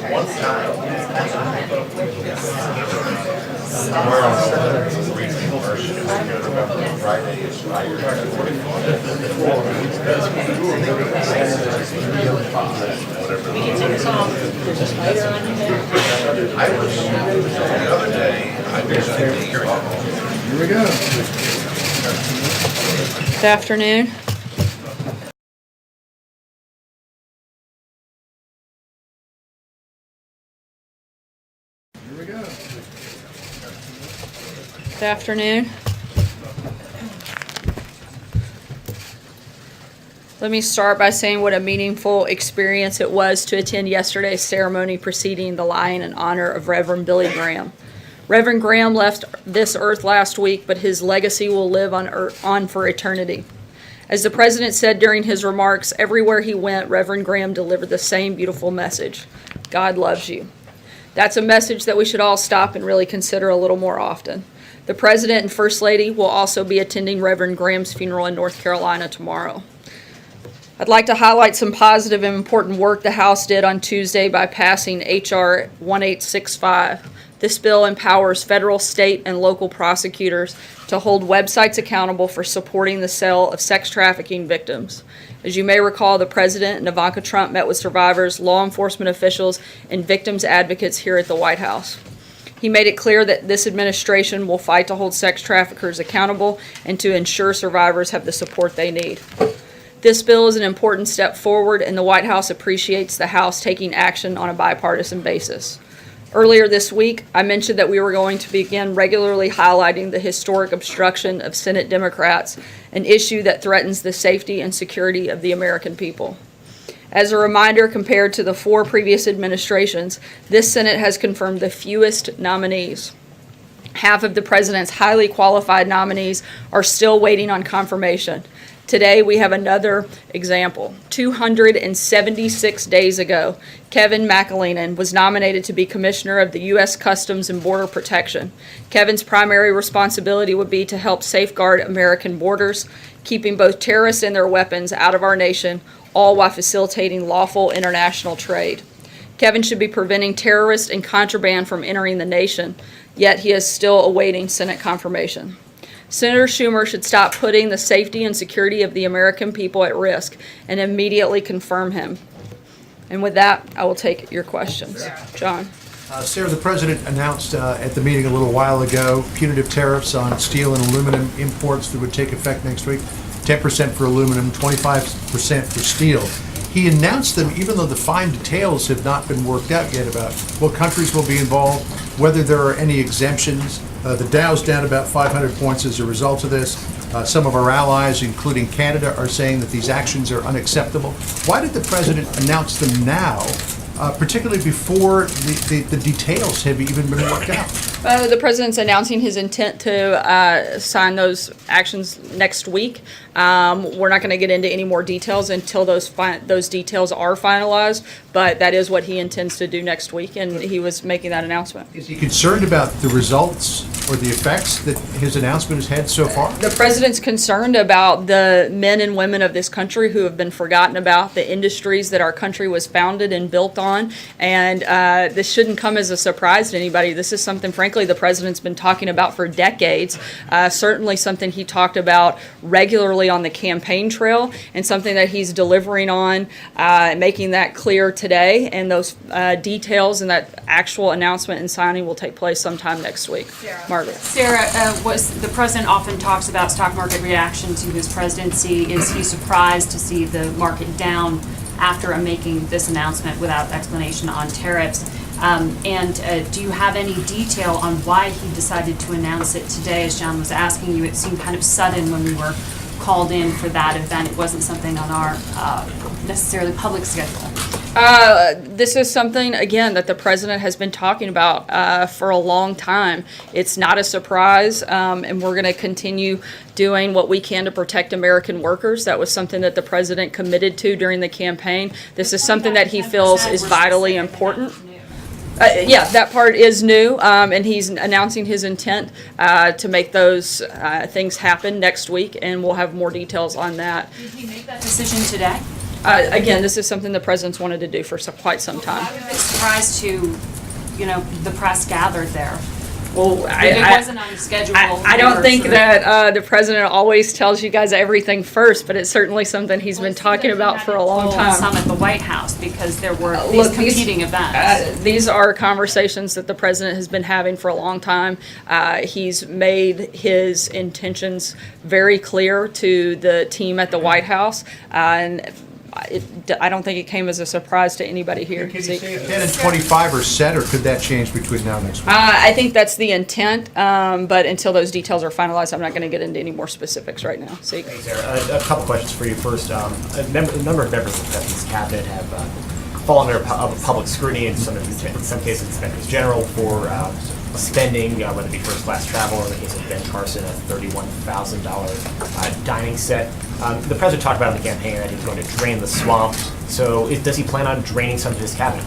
Here we go. Good afternoon. Here we go. Good afternoon. Let me start by saying what a meaningful experience it was to attend yesterday's ceremony preceding the lying in honor of Reverend Billy Graham. Reverend Graham left this earth last week, but his legacy will live on for eternity. As the president said during his remarks, everywhere he went, Reverend Graham delivered the same beautiful message: God loves you. That's a message that we should all stop and really consider a little more often. The president and first lady will also be attending Reverend Graham's funeral in North Carolina tomorrow. I'd like to highlight some positive and important work the House did on Tuesday by passing H.R. 1865. This bill empowers federal, state, and local prosecutors to hold websites accountable for supporting the sale of sex trafficking victims. As you may recall, the president and Ivanka Trump met with survivors, law enforcement officials, and victims advocates here at the White House. He made it clear that this administration will fight to hold sex traffickers accountable and to ensure survivors have the support they need. This bill is an important step forward, and the White House appreciates the House taking action on a bipartisan basis. Earlier this week, I mentioned that we were going to begin regularly highlighting the historic obstruction of Senate Democrats, an issue that threatens the safety and security of the American people. As a reminder, compared to the 4 previous administrations, this Senate has confirmed the fewest nominees. Half of the president's highly qualified nominees are still waiting on confirmation. Today, we have another example. 276 days ago, Kevin McAleenan was nominated to be Commissioner of the U.S. Customs and Border Protection. Kevin's primary responsibility would be to help safeguard American borders, keeping both terrorists and their weapons out of our nation, all while facilitating lawful international trade. Kevin should be preventing terrorists and contraband from entering the nation, yet he is still awaiting Senate confirmation. Senator Schumer should stop putting the safety and security of the American people at risk and immediately confirm him. And with that, I will take your questions. John. Sarah, the president announced at the meeting a little while ago punitive tariffs on steel and aluminum imports that would take effect next week. 10% for aluminum, 25% for steel. He announced them even though the fine details have not been worked out yet about what countries will be involved, whether there are any exemptions. The Dow's down about 500 points as a result of this. Some of our allies, including Canada, are saying that these actions are unacceptable. Why did the president announce them now, particularly before the details have even been worked out? The president's announcing his intent to sign those actions next week. We're not going to get into any more details until those details are finalized, but that is what he intends to do next week, and he was making that announcement. Is he concerned about the results or the effects that his announcement has had so far? The president's concerned about the men and women of this country who have been forgotten about, the industries that our country was founded and built on, and this shouldn't come as a surprise to anybody. This is something, frankly, the president's been talking about for decades, certainly something he talked about regularly on the campaign trail, and something that he's delivering on, making that clear today, and those details and that actual announcement and signing will take place sometime next week. Margaret. Sarah, the president often talks about stock market reaction to his presidency. Is he surprised to see the market down after making this announcement without explanation on tariffs? And do you have any detail on why he decided to announce it today? As John was asking you, it seemed kind of sudden when we were called in for that event. It wasn't something on our necessarily public schedule. This is something, again, that the president has been talking about for a long time. It's not a surprise, and we're going to continue doing what we can to protect American workers. That was something that the president committed to during the campaign. This is something that he feels is vitally important. Yeah, that part is new, and he's announcing his intent to make those things happen next week, and we'll have more details on that. Did he make that decision today? Again, this is something the president's wanted to do for quite some time. I was surprised to, the press gathered there. Well, It wasn't on the schedule. I don't think that the president always tells you guys everything first, but it's certainly something he's been talking about for a long time. Some at the White House because there were Look, these competing events. These are conversations that the president has been having for a long time. He's made his intentions very clear to the team at the White House, and I don't think it came as a surprise to anybody here. Can you say if 10 and 25 are set, or could that change between now and next week? I think that's the intent, but until those details are finalized, I'm not going to get into any more specifics right now. See? Hey, Sarah, a couple questions for you. First, a number of members of the President's cabinet have fallen under public scrutiny, in some cases, inspectors general for spending, whether it be first-class travel, or in the case of Ben Carson, a $31,000 dining set. The president talked about in the campaign that he's going to drain the swamp. So does he plan on draining some of his cabinet?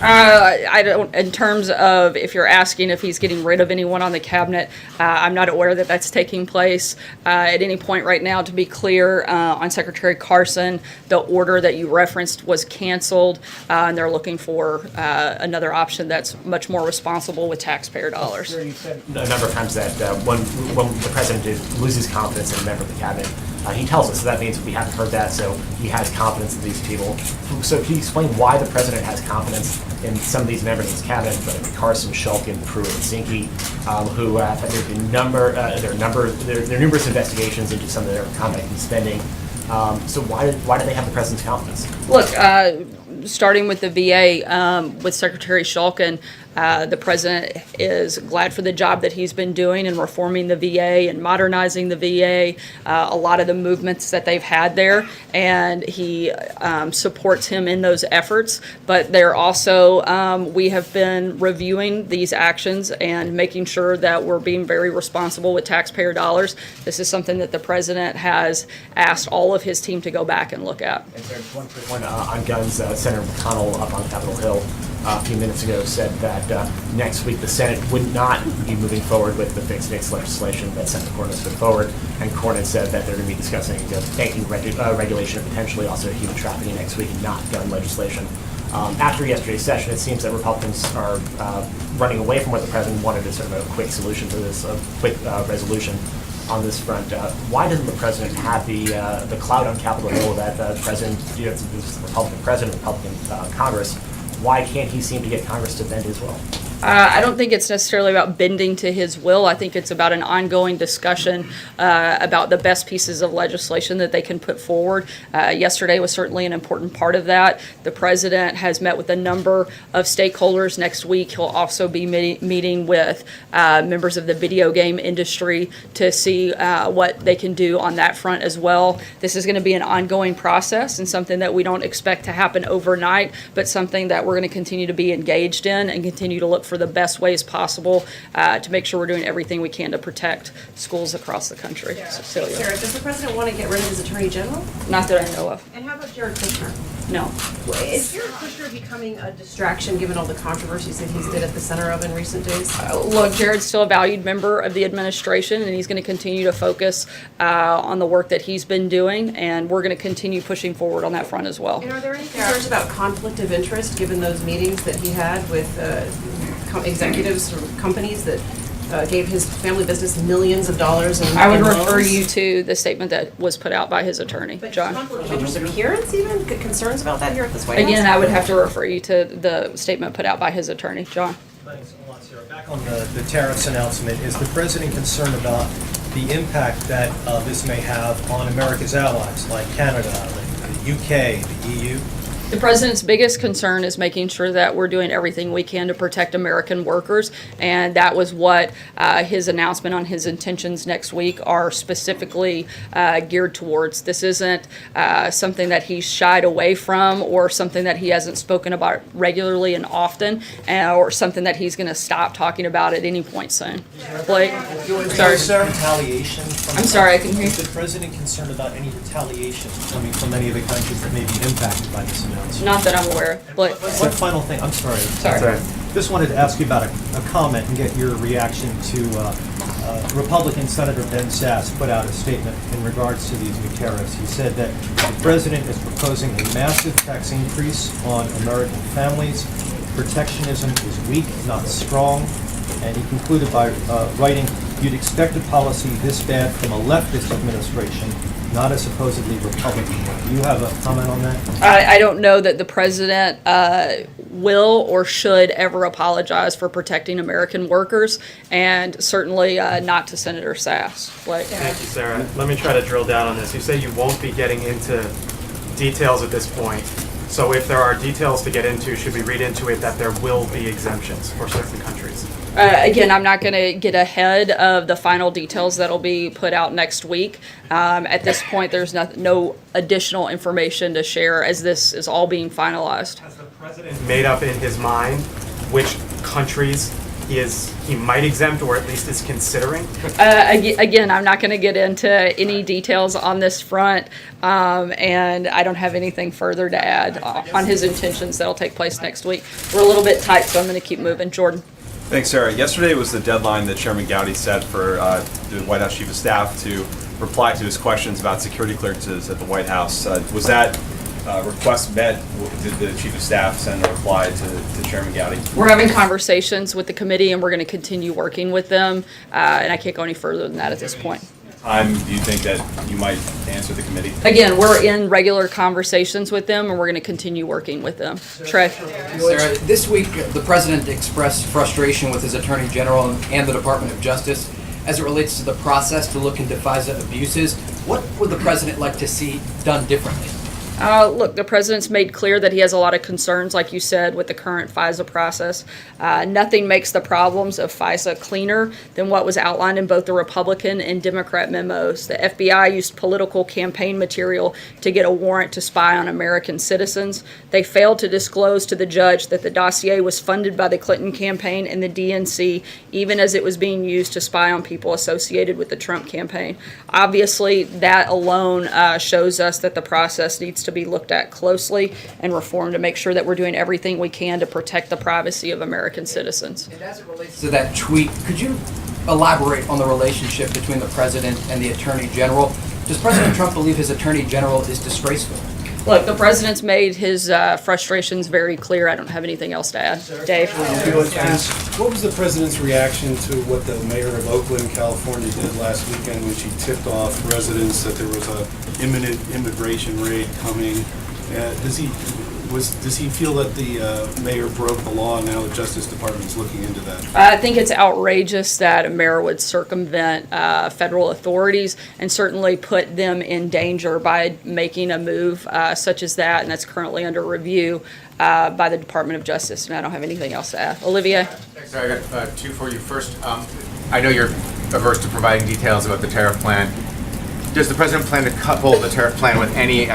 I don't, in terms of if you're asking if he's getting rid of anyone on the cabinet, I'm not aware that that's taking place at any point right now. To be clear, on Secretary Carson, the order that you referenced was canceled, and they're looking for another option that's much more responsible with taxpayer dollars. You said a number of times that when the president loses confidence in a member of the cabinet, he tells us. So that means we haven't heard that, so he has confidence in these people. So can you explain why the president has confidence in some of these members of his cabinet, like Carson, Shulkin, Pruitt, and Zinke, who there are numerous investigations into some of their conduct and spending. So why do they have the president's confidence? Look, starting with the VA, with Secretary Shulkin, the president is glad for the job that he's been doing in reforming the VA and modernizing the VA, a lot of the movements that they've had there, and he supports him in those efforts. But they're also, we have been reviewing these actions and making sure that we're being very responsible with taxpayer dollars. This is something that the president has asked all of his team to go back and look at. And there's one quick one on guns. Senator McConnell up on Capitol Hill a few minutes ago said that next week the Senate would not be moving forward with the fixed mix legislation that Senator Cornyn has put forward. And Cornyn said that they're going to be discussing banking regulation and potentially also human trafficking next week, and not gun legislation. After yesterday's session, it seems that Republicans are running away from what the president wanted as sort of a quick solution to this, quick resolution on this front. Why doesn't the president have the clout on Capitol Hill that the president, it's the Republican president, Republican Congress? Why can't he seem to get Congress to bend his will? I don't think it's necessarily about bending to his will. I think it's about an ongoing discussion about the best pieces of legislation that they can put forward. Yesterday was certainly an important part of that. The president has met with a number of stakeholders. Next week, he'll also be meeting with members of the video game industry to see what they can do on that front as well. This is going to be an ongoing process and something that we don't expect to happen overnight, but something that we're going to continue to be engaged in and continue to look for the best ways possible to make sure we're doing everything we can to protect schools across the country. Cecilia. Sarah, does the president want to get rid of his attorney general? Not that I know of. And how about Jared Kushner? No. Is Jared Kushner becoming a distraction given all the controversies that he's been at the center of in recent days? Look, Jared's still a valued member of the administration, and he's going to continue to focus on the work that he's been doing, and we're going to continue pushing forward on that front as well. And are there any concerns about conflict of interest given those meetings that he had with executives from companies that gave his family business millions of dollars in I would loans? refer you to the statement that was put out by his attorney, But John. conflict of interest appearance even? Concerns about that here at this White House? Again, I would have to refer you to the statement put out by his attorney, John. Thanks a lot, Sarah. Back on the tariffs announcement, is the president concerned about the impact that this may have on America's allies, like Canada, the UK, the EU? The president's biggest concern is making sure that we're doing everything we can to protect American workers, and that was what his announcement on his intentions next week are specifically geared towards. This isn't something that he's shied away from or something that he hasn't spoken about regularly and often, or something that he's going to stop talking about at any point soon. Blake? Sorry. Retaliation from... I'm sorry, I can hear you. Is the president concerned about any retaliation coming from any of the countries that may be impacted by this announcement? Not that I'm aware of. Blake? One final thing, I'm sorry. Sorry. Just wanted to ask you about a comment and get your reaction to Republican Senator Ben Sasse put out a statement in regards to these new tariffs. He said that the president is proposing a massive tax increase on American families. Protectionism is weak, not strong. And he concluded by writing, "You'd expect a policy this bad from a leftist administration, not a supposedly Republican one." Do you have a comment on that? I don't know that the president will or should ever apologize for protecting American workers, and certainly not to Senator Sasse. Thank you, Sarah. Let me try to drill down on this. You say you won't be getting into details at this point. So if there are details to get into, should we read into it that there will be exemptions for certain countries? Again, I'm not going to get ahead of the final details that'll be put out next week. At this point, there's no additional information to share as this is all being finalized. Has the president made up in his mind which countries he might exempt or at least is considering? Again, I'm not going to get into any details on this front, and I don't have anything further to add on his intentions that'll take place next week. We're a little bit tight, so I'm going to keep moving. Jordan. Thanks, Sarah. Yesterday was the deadline that Chairman Gowdy set for the White House Chief of Staff to reply to his questions about security clearances at the White House. Was that request met? Did the Chief of Staff send a reply to Chairman Gowdy? We're having conversations with the committee, and we're going to continue working with them, and I can't go any further than that at this point. Do you think that you might answer the committee? Again, we're in regular conversations with them, and we're going to continue working with them. Trey? Sarah, this week, the president expressed frustration with his attorney general and the Department of Justice as it relates to the process to look into FISA abuses. What would the president like to see done differently? Look, the president's made clear that he has a lot of concerns, like you said, with the current FISA process. Nothing makes the problems of FISA cleaner than what was outlined in both the Republican and Democrat memos. The FBI used political campaign material to get a warrant to spy on American citizens. They failed to disclose to the judge that the dossier was funded by the Clinton campaign and the DNC, even as it was being used to spy on people associated with the Trump campaign. Obviously, that alone shows us that the process needs to be looked at closely and reformed to make sure that we're doing everything we can to protect the privacy of American citizens. And as it relates to that tweet, could you elaborate on the relationship between the president and the attorney general? Does President Trump believe his attorney general is disgraceful? Look, the president's made his frustrations very clear. I don't have anything else to add. Dave? What was the president's reaction to what the mayor of Oakland, California did last weekend when she tipped off residents that there was an imminent immigration raid coming? Does he feel that the mayor broke the law and now the Justice Department's looking into that? I think it's outrageous that a mayor would circumvent federal authorities and certainly put them in danger by making a move such as that, and that's currently under review by the Department of Justice, and I don't have anything else to add. Olivier? Thanks, I got two for you. First, I know you're averse to providing details about the tariff plan. Does the president plan to couple the tariff plan with any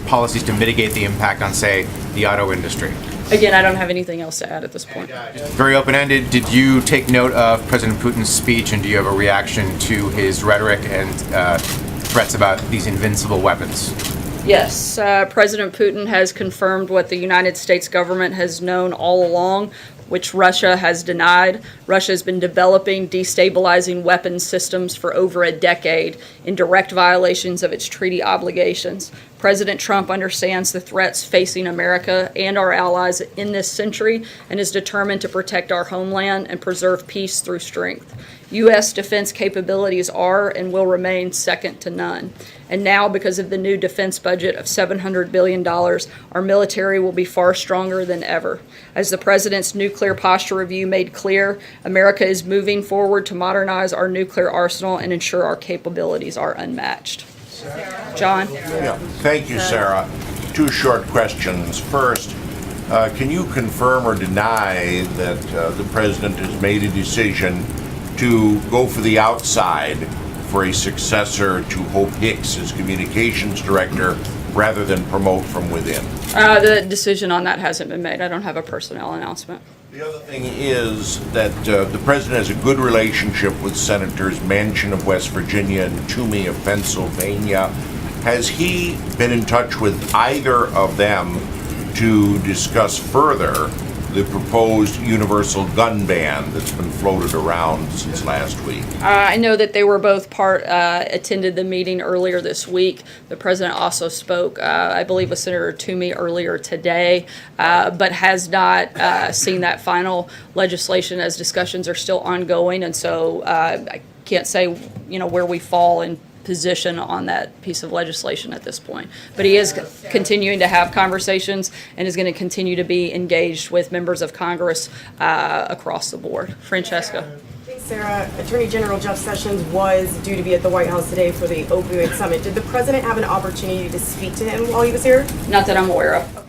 policies to mitigate the impact on, say, the auto industry? Again, I don't have anything else to add at this point. Very open-ended. Did you take note of President Putin's speech, and do you have a reaction to his rhetoric and threats about these invincible weapons? Yes, President Putin has confirmed what the United States government has known all along, which Russia has denied. Russia has been developing destabilizing weapons systems for over a decade in direct violations of its treaty obligations. President Trump understands the threats facing America and our allies in this century and is determined to protect our homeland and preserve peace through strength. U.S. defense capabilities are and will remain second to none. And now, because of the new defense budget of $700 billion, our military will be far stronger than ever. As the president's nuclear posture review made clear, America is moving forward to modernize our nuclear arsenal and ensure our capabilities are unmatched. John? Yeah. Thank you, Sarah. Two short questions. First, can you confirm or deny that the president has made a decision to go for the outside for a successor to Hope Hicks as communications director rather than promote from within? The decision on that hasn't been made. I don't have a personnel announcement. The other thing is that the president has a good relationship with Senators Manchin of West Virginia and Toomey of Pennsylvania. Has he been in touch with either of them to discuss further the proposed universal gun ban that's been floated around since last week? I know that they were both attended the meeting earlier this week. The president also spoke, I believe, with Senator Toomey earlier today, but has not seen that final legislation as discussions are still ongoing. And so I can't say, where we fall in position on that piece of legislation at this point. But he is continuing to have conversations and is going to continue to be engaged with members of Congress across the board. Francesca. Thanks, Sarah. Attorney General Jeff Sessions was due to be at the White House today for the opioid summit. Did the president have an opportunity to speak to him while he was here? Not that I'm aware of.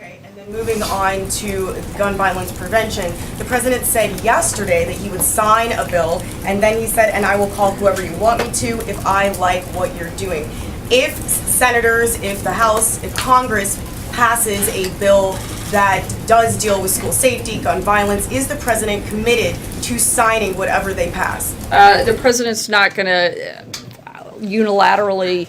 Moving on to gun violence prevention, the president said yesterday that he would sign a bill, and then he said, and I will call whoever you want me to if I like what you're doing. If senators, if the House, if Congress passes a bill that does deal with school safety, gun violence, is the president committed to signing whatever they pass? The president's not going to unilaterally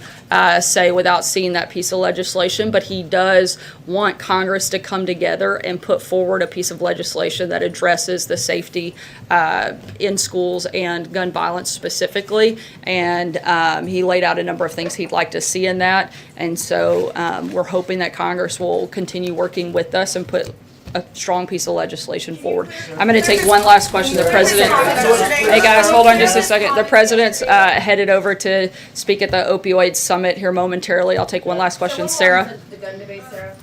say without seeing that piece of legislation, but he does want Congress to come together and put forward a piece of legislation that addresses the safety in schools and gun violence specifically. And he laid out a number of things he'd like to see in that. And so we're hoping that Congress will continue working with us and put a strong piece of legislation forward. I'm going to take one last question. The president, hey guys, hold on just a second. The president's headed over to speak at the opioid summit here momentarily. I'll take one last question. Sarah? The gun debate, Sarah.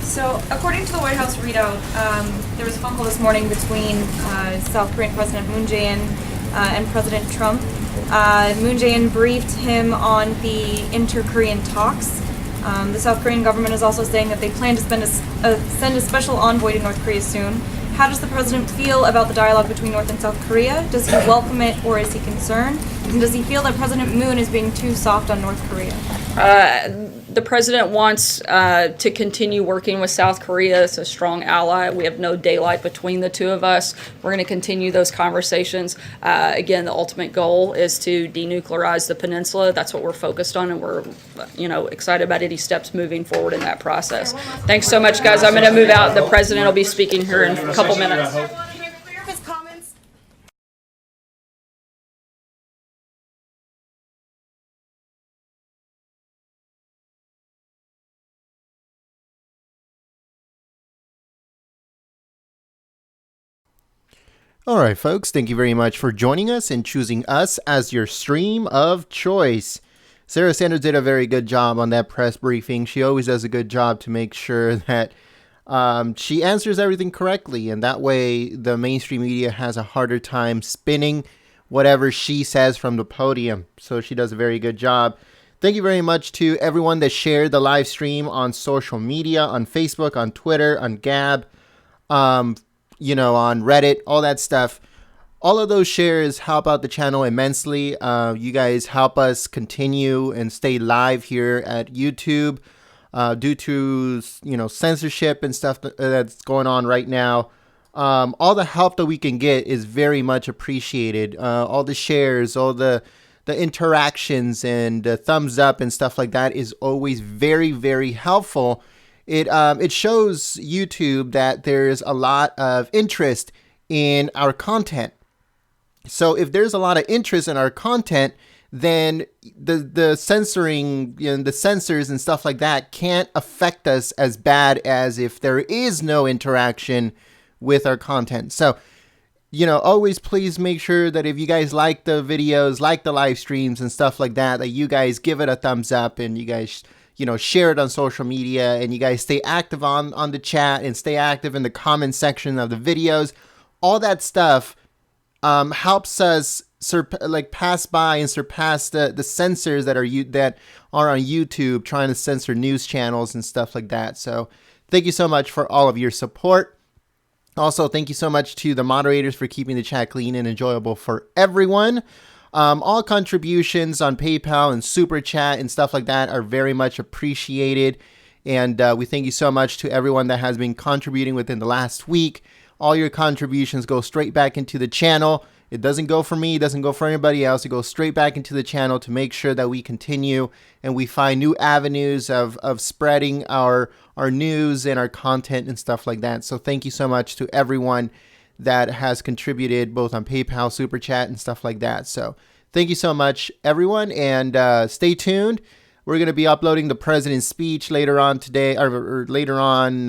So according to the White House readout, there was a phone call this morning between South Korean President Moon Jae-in and President Trump. Moon Jae-in briefed him on the inter-Korean talks. The South Korean government is also saying that they plan to send a special envoy to North Korea soon. How does the president feel about the dialogue between North and South Korea? Does he welcome it, or is he concerned? And does he feel that President Moon is being too soft on North Korea? The president wants to continue working with South Korea. It's a strong ally. We have no daylight between the two of us. We're going to continue those conversations. Again, the ultimate goal is to denuclearize the peninsula. That's what we're focused on, and we're excited about any steps moving forward in that process. Thanks so much, guys. I'm going to move out. The president will be speaking here in a couple minutes. All right, folks, thank you very much for joining us and choosing us as your stream of choice. Sarah Sanders did a very good job on that press briefing. She always does a good job to make sure that she answers everything correctly, and that way the mainstream media has a harder time spinning whatever she says from the podium. So she does a very good job. Thank you very much to everyone that shared the live stream on social media, on Facebook, on Twitter, on Gab, on Reddit, all that stuff. All of those shares help out the channel immensely. You guys help us continue and stay live here at YouTube due to, censorship and stuff that's going on right now. All the help that we can get is very much appreciated. All the shares, all the interactions and the thumbs up and stuff like that is always very, very helpful. It shows YouTube that there's a lot of interest in our content. So if there's a lot of interest in our content, then the censoring, the censors and stuff like that can't affect us as bad as if there is no interaction with our content. So, always please make sure that if you guys like the videos, like the live streams and stuff like that, that you guys give it a thumbs up and you guys share it on social media, and you guys stay active on the chat and stay active in the comment section of the videos. All that stuff helps us pass by and surpass the censors that are on YouTube trying to censor news channels and stuff like that. So thank you so much for all of your support. Also, thank you so much to the moderators for keeping the chat clean and enjoyable for everyone. All contributions on PayPal and Super Chat and stuff like that are very much appreciated. And we thank you so much to everyone that has been contributing within the last week. All your contributions go straight back into the channel. It doesn't go for me, it doesn't go for anybody else. It goes straight back into the channel to make sure that we continue and we find new avenues of spreading our our news and our content and stuff like that. So thank you so much to everyone that has contributed both on PayPal, Super Chat, and stuff like that. So thank you so much, everyone, and stay tuned. We're going to be uploading the president's speech later on today, or later on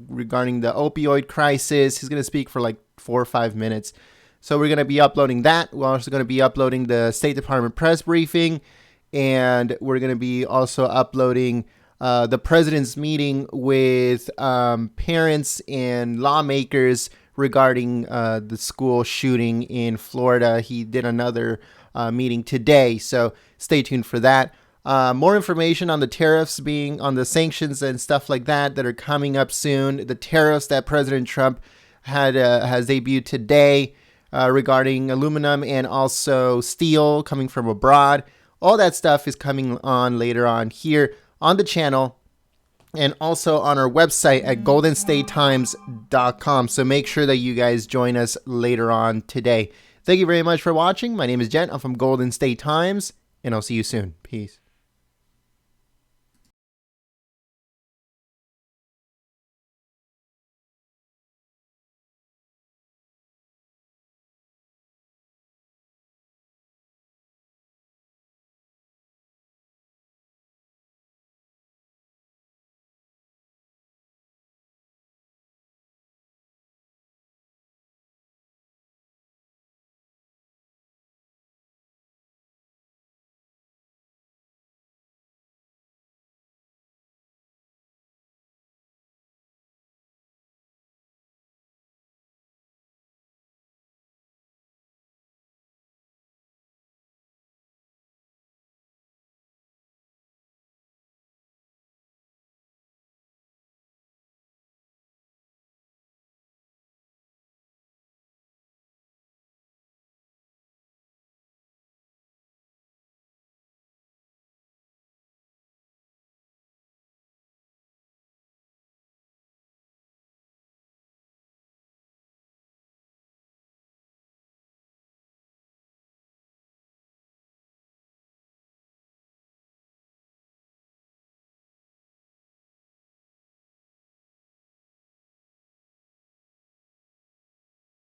regarding the opioid crisis. He's going to speak for like 4 or 5 minutes. So we're going to be uploading that. We're also going to be uploading the State Department press briefing, and we're going to be also uploading the president's meeting with parents and lawmakers regarding the school shooting in Florida. He did another meeting today, so stay tuned for that. More information on the tariffs on the sanctions and stuff like that are coming up soon. The tariffs that President Trump has debuted today regarding aluminum and also steel coming from abroad. All that stuff is coming on later on here on the channel and also on our website at goldenstatetimes.com. So make sure that you guys join us later on today. Thank you very much for watching. My name is Jen. I'm from Golden State Times, and I'll see you soon. Peace.